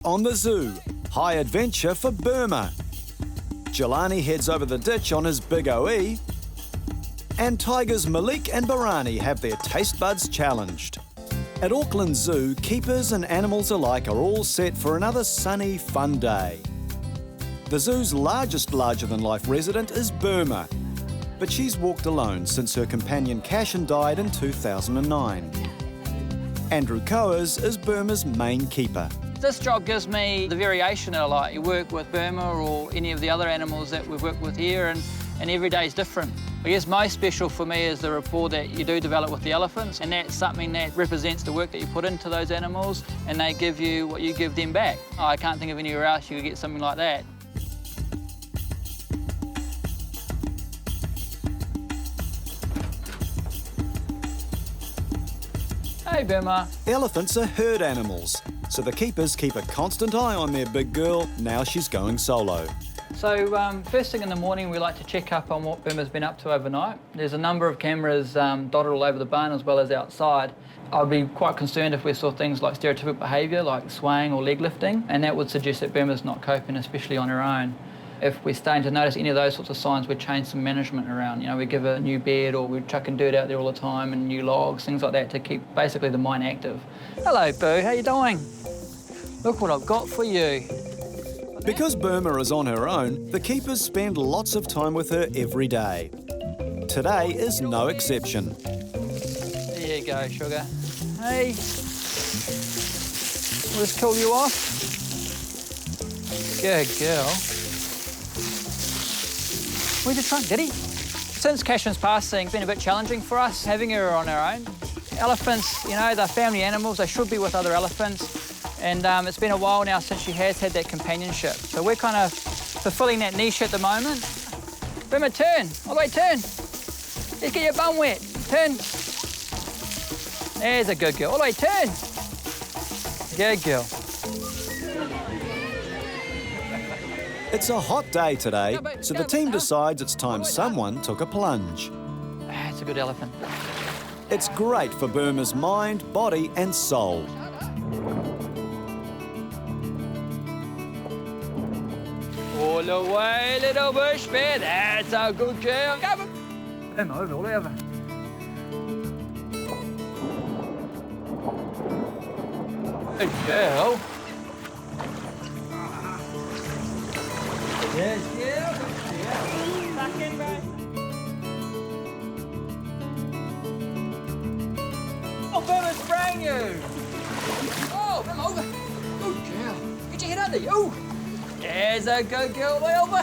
On the zoo, high adventure for Burma. Jelani heads over the ditch on his big OE. And tigers Malik and Barani have their taste buds challenged. At Auckland Zoo, keepers and animals alike are all set for another sunny, fun day. The zoo's largest larger-than-life resident is Burma, but she's walked alone since her companion Cashin died in 2009. Andrew Coers is Burma's main keeper. This job gives me the variation that I like. You work with Burma or any of the other animals that we've worked with here, and every day is different. I guess most special for me is the rapport that you do develop with the elephants, and that's something that represents the work that you put into those animals, and they give you what you give them back. I can't think of anywhere else you could get something like that. Hey, Burma. Elephants are herd animals, so the keepers keep a constant eye on their big girl now she's going solo. So first thing in the morning, we like to check up on what Burma's been up to overnight. There's a number of cameras dotted all over the barn as well as outside. I'd be quite concerned if we saw things like stereotypic behaviour, like swaying or leg lifting, and that would suggest that Burma's not coping, especially on her own. If we're starting to notice any of those sorts of signs, we'd change some management around. You know, we give her a new bed, or we're chucking dirt out there all the time, and new logs, things like that, to keep basically the mind active. Hello, Boo, how you doing? Look what I've got for you. Because Burma is on her own, the keepers spend lots of time with her every day. Today is no exception. There you go, sugar. Hey. We'll just cool you off. Good girl. Where's your trunk, Daddy? Since Cashin's passing, it's been a bit challenging for us, having her on her own. Elephants, you know, they're family animals. They should be with other elephants. And it's been a while now since she has had that companionship. So we're kind of fulfilling that niche at the moment. Burma, turn. All the way, turn. Let's get your bum wet. Turn. There's a good girl. All the way, turn. Good girl. It's a hot day today, so the team decides it's time someone took a plunge. That's a good elephant. It's great for Burma's mind, body and soul. All the way, little bush bear. That's a good girl. Come on. Come over, all over. Good girl. Yes, yeah. Back in, bro. Oh, Burma's spraying you. Oh, come over. Good girl. Get your head under you. Oh. There's a good girl, way over.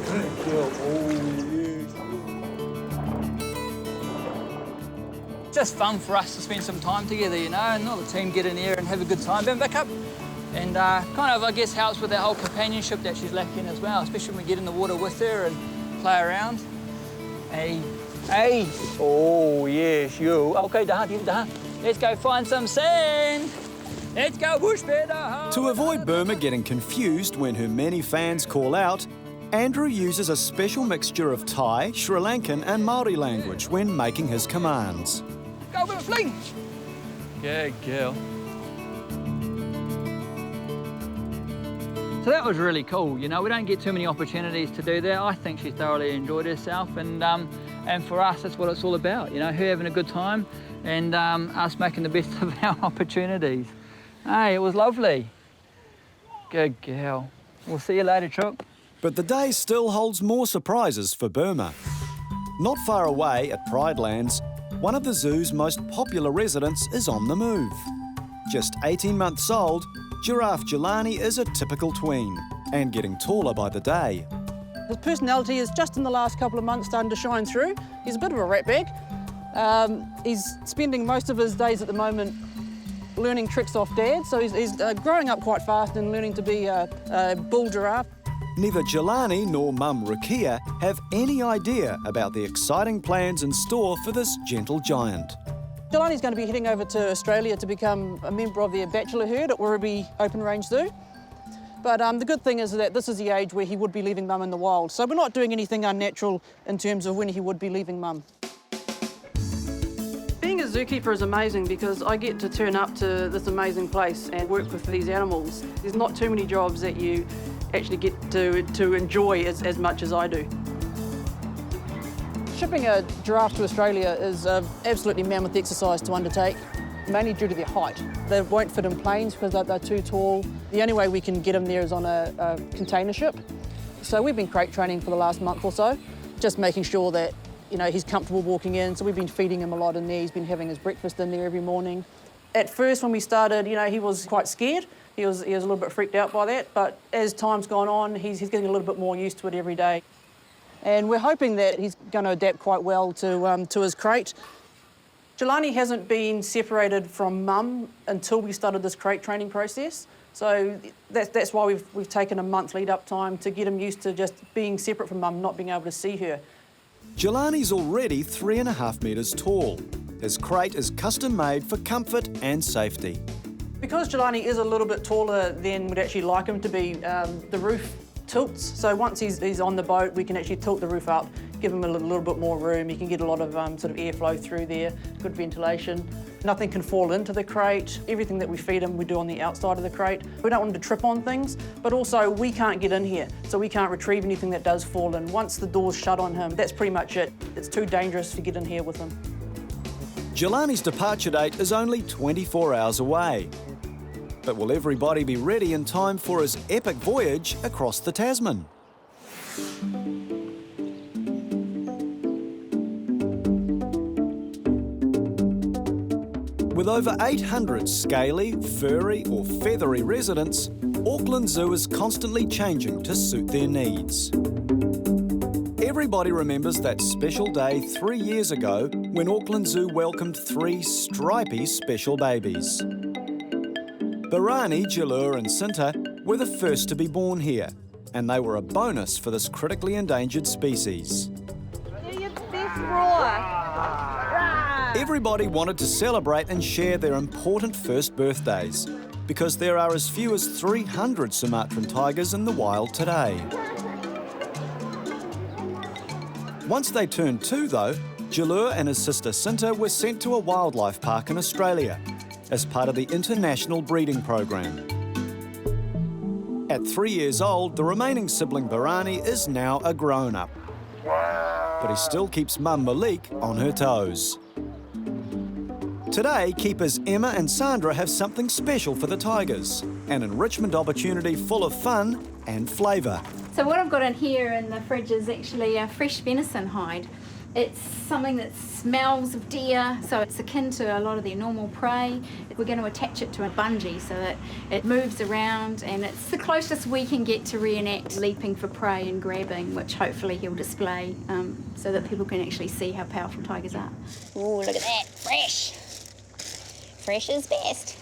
Good girl, oh yeah. Just fun for us to spend some time together, you know, and all the team get in there and have a good time. Back up. And kind of, I guess, helps with that whole companionship that she's lacking as well, especially when we get in the water with her and play around. Hey, hey. Oh, yes, you. Okay, let's go find some sand. Let's go bush bear. To avoid Burma getting confused when her many fans call out, Andrew uses a special mixture of Thai, Sri Lankan and Māori language when making his commands. Go, Burma, fling. Good girl. So that was really cool. You know, we don't get too many opportunities to do that. I think she thoroughly enjoyed herself, and for us, that's what it's all about. You know, her having a good time, and us making the best of our opportunities. Hey, it was lovely. Good girl. We'll see you later, Chook. But the day still holds more surprises for Burma. Not far away at Pridelands, one of the zoo's most popular residents is on the move. Just 18 months old, Giraffe Jelani is a typical tween and getting taller by the day. His personality is just in the last couple of months starting to shine through. He's a bit of a ratbag. He's spending most of his days at the moment learning tricks off Dad, so he's growing up quite fast and learning to be a bull giraffe. Neither Jelani nor Mum Rukia have any idea about the exciting plans in store for this gentle giant. Jelani's going to be heading over to Australia to become a member of their bachelor herd at Werribee Open Range Zoo. But the good thing is that this is the age where he would be leaving Mum in the wild, so we're not doing anything unnatural in terms of when he would be leaving Mum. Being a a zookeeper is amazing because I get to turn up to this amazing place and work with these animals. There's not too many jobs that you actually get to enjoy as much as I do. Shipping a giraffe to Australia is an absolutely mammoth exercise to undertake, mainly due to their height. They won't fit in planes because they're too tall. The only way we can get them there is on a container ship. So we've been crate training for the last month or so, just making sure that he's comfortable walking in. So we've been feeding him a lot in there. He's been having his breakfast in there every morning. At first, when we started, he was quite scared. He was a little bit freaked out by that. But as time's gone on, he's getting a little bit more used to it every day. And we're hoping that he's going to adapt quite well to his crate. Jelani hasn't been separated from mum until we started this crate training process. So that's why we've taken a month lead-up time to get him used to just being separate from mum, not being able to see her. Jelani's already 3.5 metres tall. His crate is custom-made for comfort and safety. Because Jelani is a little bit taller than we'd actually like him to be, the roof tilts. So once he's on the boat, we can actually tilt the roof up, give him a little bit more room. He can get a lot of sort of airflow through there, good ventilation. Nothing can fall into the crate. Everything that we feed him, we do on the outside of the crate. We don't want him to trip on things, but also we can't get in here, so we can't retrieve anything that does fall in. Once the door's shut on him, that's pretty much it. It's too dangerous to get in here with him. Jelani's departure date is only 24 hours away. But will everybody be ready in time for his epic voyage across the Tasman? With over 800 scaly, furry or feathery residents, Auckland Zoo is constantly changing to suit their needs. Everybody remembers that special day 3 years ago when Auckland Zoo welcomed 3 stripy special babies. Barani, Jelani and Cinta were the first to be born here, and they were a bonus for this critically endangered species. Do your best roar. Everybody wanted to celebrate and share their important first birthdays, because there are as few as 300 Sumatran tigers in the wild today. Once they turned 2 though, Jelani and his sister Cinta were sent to a wildlife park in Australia as part of the international breeding program. At 3 years old, the remaining sibling Barani is now a grown-up, but he still keeps mum Malik on her toes. Today, keepers Emma and Sandra have something special for the tigers, an enrichment opportunity full of fun and flavour. So what I've got in here in the fridge is actually a fresh venison hide. It's something that smells of deer, so it's akin to a lot of their normal prey. We're going to attach it to a bungee so that it moves around, and it's the closest we can get to reenact leaping for prey and grabbing, which hopefully he'll display so that people can actually see how powerful tigers are. Ooh, look at that, fresh. Fresh is best.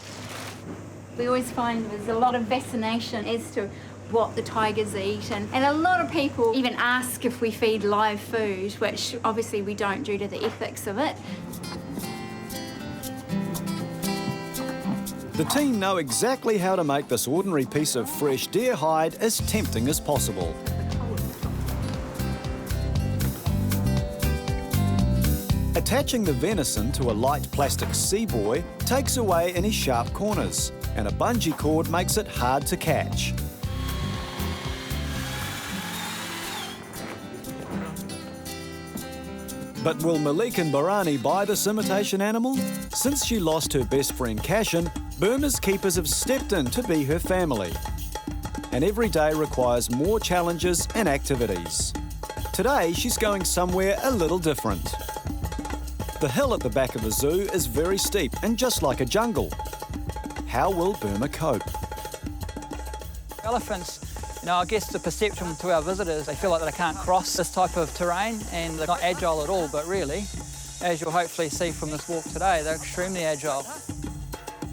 We always find there's a lot of fascination as to what the tigers eat, and a lot of people even ask if we feed live food, which obviously we don't due to the ethics of it. The team know exactly how to make this ordinary piece of fresh deer hide as tempting as possible. Attaching the venison to a light plastic sea buoy takes away any sharp corners, and a bungee cord makes it hard to catch. But will Malik and Barani buy this imitation animal? Since she lost her best friend Cashin, Burma's keepers have stepped in to be her family. And every day requires more challenges and activities. Today, she's going somewhere a little different. The hill at the back of the zoo is very steep and just like a jungle. How will Burma cope? Elephants, I guess the perception to our visitors, they feel like they can't cross this type of terrain, and they're not agile at all, but really, as you'll hopefully see from this walk today, they're extremely agile.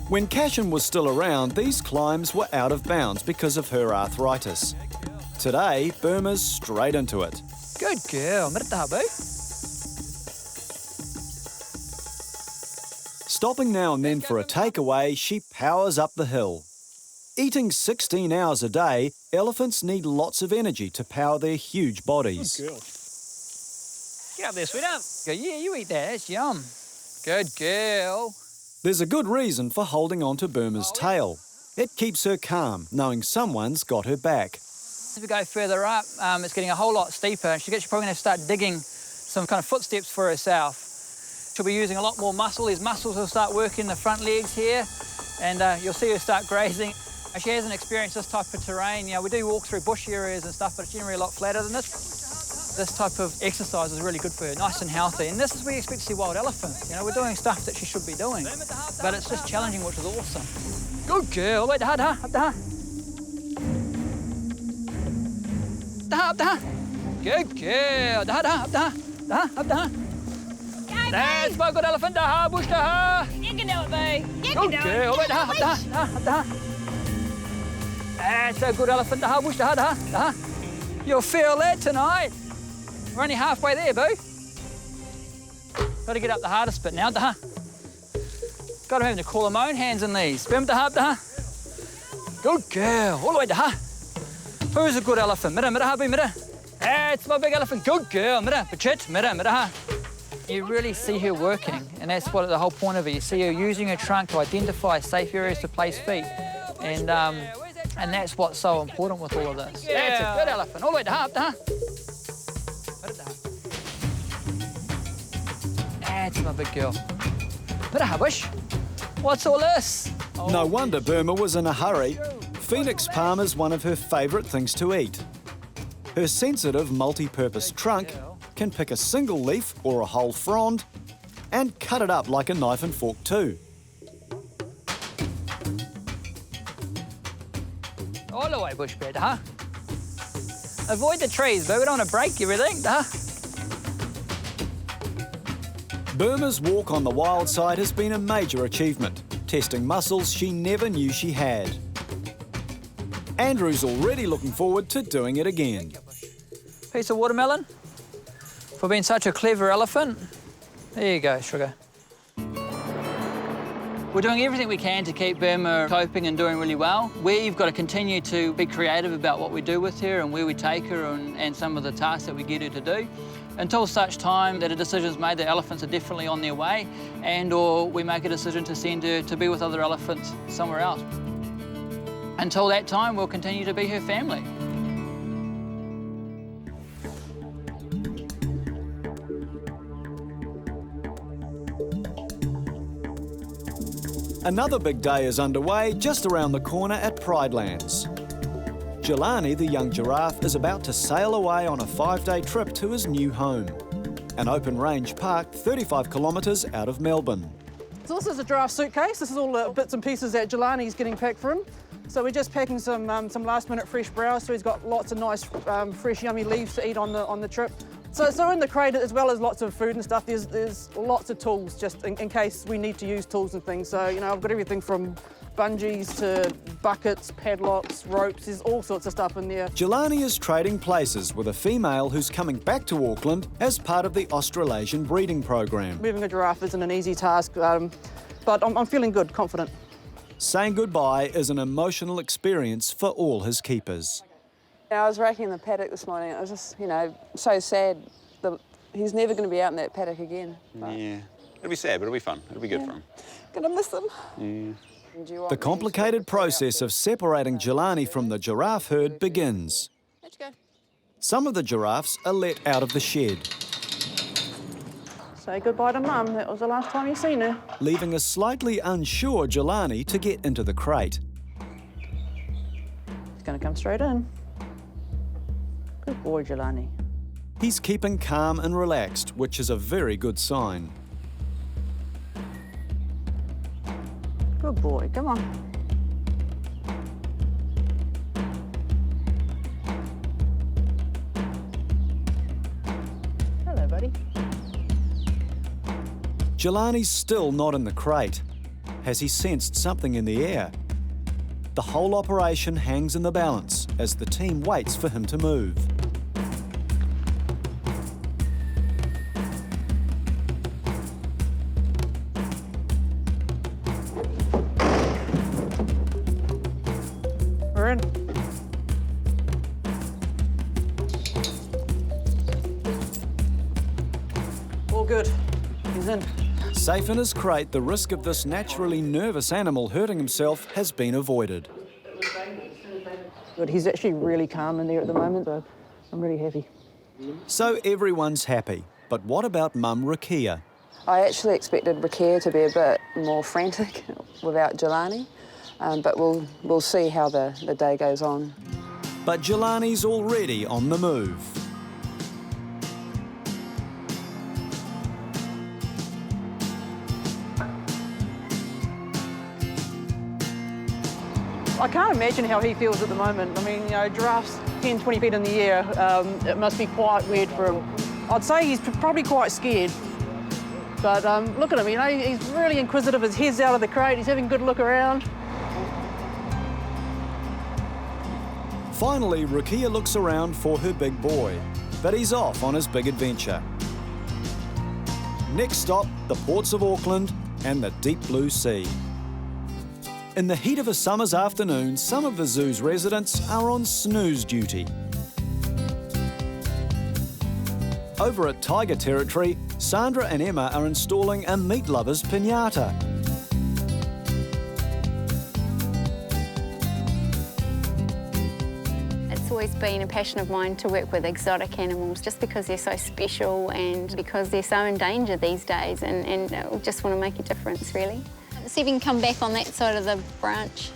When Cashin was still around, these climbs were out of bounds because of her arthritis. Today, Burma's straight into it. Good girl, mirtahabu. Stopping now and then for a takeaway, she powers up the hill. Eating 16 hours a day, elephants need lots of energy to power their huge bodies. Good girl. Get up there, sweetheart. Go, yeah, you eat that, that's yum. Good girl. There's a good reason for holding on to Burma's tail. It keeps her calm, knowing someone's got her back. As we go further up, it's getting a whole lot steeper, and she's probably going to start digging some kind of footsteps for herself. She'll be using a lot more muscle. These muscles will start working the front legs here, and you'll see her start grazing. She hasn't experienced this type of terrain. You know, we do walk through bush areas and stuff, but it's generally a lot flatter than this. This type of exercise is really good for her, nice and healthy. And this is where you expect to see wild elephants. You know, we're doing stuff that she should be doing, but it's just challenging, which is awesome. Good girl. Wait, up the Good girl. Up the That's my good elephant. Bush You can do it, boo. You can Good do girl. Wait, it. up That's a good elephant. Bush You'll feel that tonight. We're only halfway there, boo. Got to get up the hardest bit now. Got to have to call my own hands in these. Swim Good girl. All the way to Who's a good elephant? That's my big elephant. Good girl. You really see her working, and that's what the whole point of it. You see her using her trunk to identify safe areas to place feet, and that's what's so important with all of this. Yeah. That's a good elephant. All the way to That's my big girl. Bush. What's all this? No wonder Burma was in a hurry. Phoenix palm is one of her favourite things to eat. Her sensitive multi-purpose trunk can pick a single leaf or a whole frond and cut it up like a knife and fork too. All the way, bushbed, Avoid the trees, but we don't want to break everything, Burma's walk on the wild side has been a major achievement, testing muscles she never knew she had. Andrew's already looking forward to doing it again. Piece of watermelon for being such a clever elephant. There you go, sugar. We're doing everything we can to keep Burma coping and doing really well. We've got to continue to be creative about what we do with her and where we take her and some of the tasks that we get her to do. Until such time that a decision is made that elephants are definitely on their way, and or we make a decision to send her to be with other elephants somewhere else. Until that time, we'll continue to be her family. Another big day is underway just around the corner at Pridelands. Jelani, the young giraffe, is about to sail away on a 5-day trip to his new home, an open-range park 35 kilometres out of Melbourne. So this is a giraffe suitcase. This is all the bits and pieces that Jelani's getting packed for him. So we're just packing some last-minute fresh browse. So he's got lots of nice, fresh, yummy leaves to eat on the trip. So in the crate, as well as lots of food and stuff, there's lots of tools just in case we need to use tools and things. So, you know, I've got everything from bungees to buckets, padlocks, ropes. There's all sorts of stuff in there. Jelani is trading places with a female who's coming back to Auckland as part of the Australasian breeding program. Moving a giraffe isn't an easy task, but I'm feeling good, confident. Saying goodbye is an emotional experience for all his keepers. I was raking the paddock this morning. It was just, you know, so sad that he's never going to be out in that paddock again. But yeah, it'll be sad, but it'll be fun. It'll be good for him. Gonna miss him. Yeah. The complicated process of separating Jelani from the giraffe herd begins. Some of the giraffes are let out of the shed, Say goodbye to Mum. That was the last time you seen her. leaving a slightly unsure Jelani to get into the crate. He's going to come straight in. Good boy, Jelani. He's keeping calm and relaxed, which is a very good sign. Good boy, come on. Hello, buddy. Jelani's still not in the crate. Has he sensed something in the air? The whole operation hangs in the balance as the team waits for him to move. We're in. All good. He's in. Safe in his crate, the risk of this naturally nervous animal hurting himself has been avoided. But he's actually really calm in there at the moment, so I'm really happy. So everyone's happy. But what about Mum Rukia? I actually expected Rukia to be a bit more frantic without Jelani, but we'll see how the day goes on. But Jelani's already on the move. I can't imagine how he feels at the moment. I mean, you know, giraffes 10, 20 feet in the air, it must be quite weird for him. I'd say he's probably quite scared. But look at him, you know, he's really inquisitive. His head's out of the crate, he's having a good look around. Finally, Rukia looks around for her big boy, but he's off on his big adventure. Next stop, the ports of Auckland and the deep blue sea. In the heat of a summer's afternoon, some of the zoo's residents are on snooze duty. Over at Tiger Territory, Sandra and Emma are installing a meat lover's piñata. It's always been a passion of mine to work with exotic animals just because they're so special and because they're so endangered these days, and I just want to make a difference, really. See if you can come back on that side of the branch.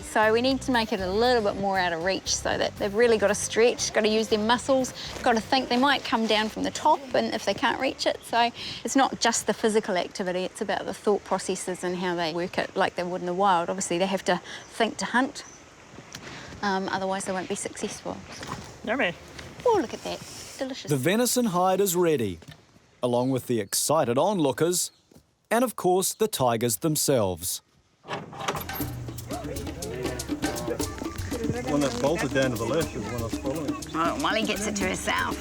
So we need to make it a little bit more out of reach so that they've really got to stretch, got to use their muscles, got to think they might come down from the top and if they can't reach it. So it's not just the physical activity, it's about the thought processes and how they work it like they would in the wild. Obviously they have to think to hunt, otherwise they won't be successful. Yummy. Oh, look at that, delicious. The venison hide is ready, along with the excited onlookers, and of course the tigers themselves. One that's bolted down to the left is the one that's following. Oh, Molly gets it to herself.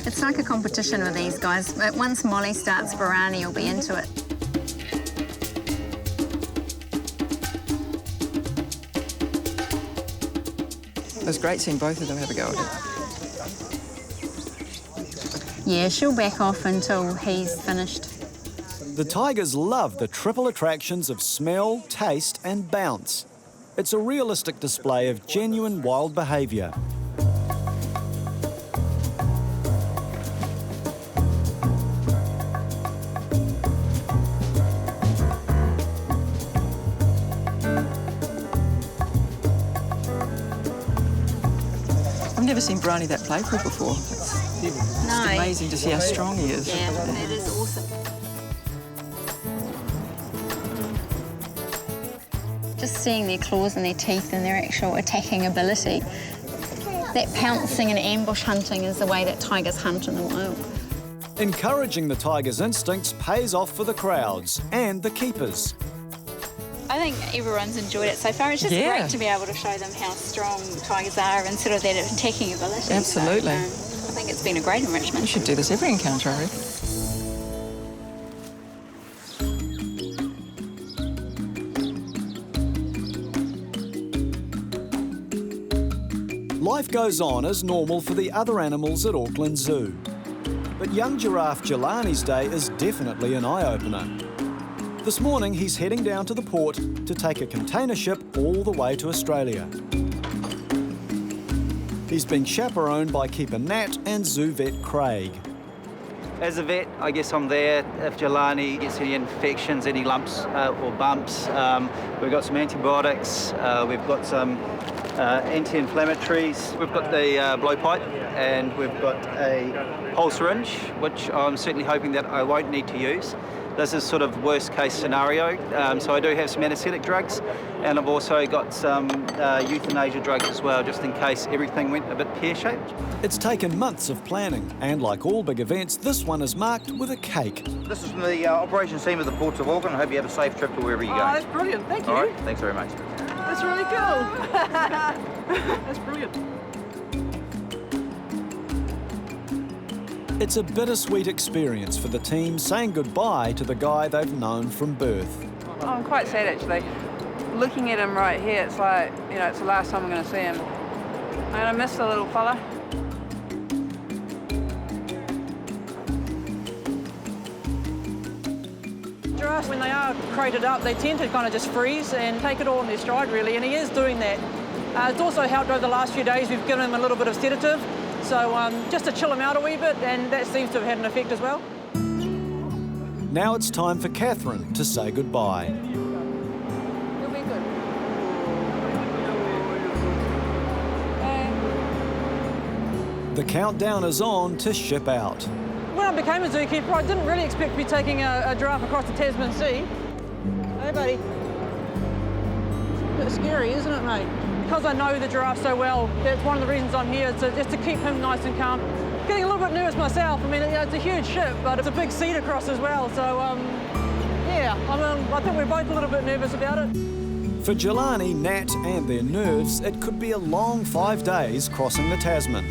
It's like a competition with these guys, but once Molly starts, Barani will be into it. It was great seeing both of them have a go at it. Yeah, she'll back off until he's finished. The tigers love the triple attractions of smell, taste and bounce. It's a realistic display of genuine wild behaviour. I've never seen Brownie that playful before. It's amazing to see how strong he is. Yeah, it is awesome. Just seeing their claws and their teeth and their actual attacking ability. That pouncing and ambush hunting is the way that tigers hunt in the wild. Encouraging the tigers' instincts pays off for the crowds and the keepers. I think everyone's enjoyed it so far. It's just great to be able to show them how strong tigers are and sort of their attacking ability. Absolutely. So, I think it's been a great enrichment. We should do this every encounter, I reckon. Life goes on as normal for the other animals at Auckland Zoo. But young giraffe Jelani's day is definitely an eye-opener. This morning, he's heading down to the port to take a container ship all the way to Australia. He's been chaperoned by keeper Nat and zoo vet Craig. As a vet, I guess I'm there if Jelani gets any infections, any lumps or bumps. We've got some antibiotics, we've got some anti-inflammatories. We've got the blowpipe and we've got a whole syringe, which I'm certainly hoping that I won't need to use. This is sort of worst case scenario. So I do have some anaesthetic drugs and I've also got some euthanasia drugs as well, just in case everything went a bit pear-shaped. It's taken months of planning, and like all big events, this one is marked with a cake. This is from the operations team of the Ports of Auckland. I hope you have a safe trip to wherever you're going. Oh, that's brilliant. Thank you. All right, thanks very much. That's really cool. That's brilliant. It's a bittersweet experience for the team saying goodbye to the guy they've known from birth. I'm quite sad actually. Looking at him right here, it's like, you know, it's the last time I'm going to see him. I'm going to miss the little fella. Giraffes, when they are crated up, they tend to kind of just freeze and take it all in their stride, really, and he is doing that. It's also helped over the last few days. We've given him a little bit of sedative, so just to chill him out a wee bit, and that seems to have had an effect as well. Now it's time for Catherine to say goodbye. You'll be good. The countdown is on to ship out. When I became a zookeeper, I didn't really expect to be taking a giraffe across the Tasman Sea. Hey, buddy. A bit scary, isn't it, mate? Because I know the giraffe so well, that's one of the reasons I'm here, just to keep him nice and calm. Getting a little bit nervous myself. I mean, it's a huge ship, but it's a big sea to cross as well, so, yeah, I think we're both a little bit nervous about it. For Jelani, Nat and their nerves, it could be a long 5 days crossing the Tasman.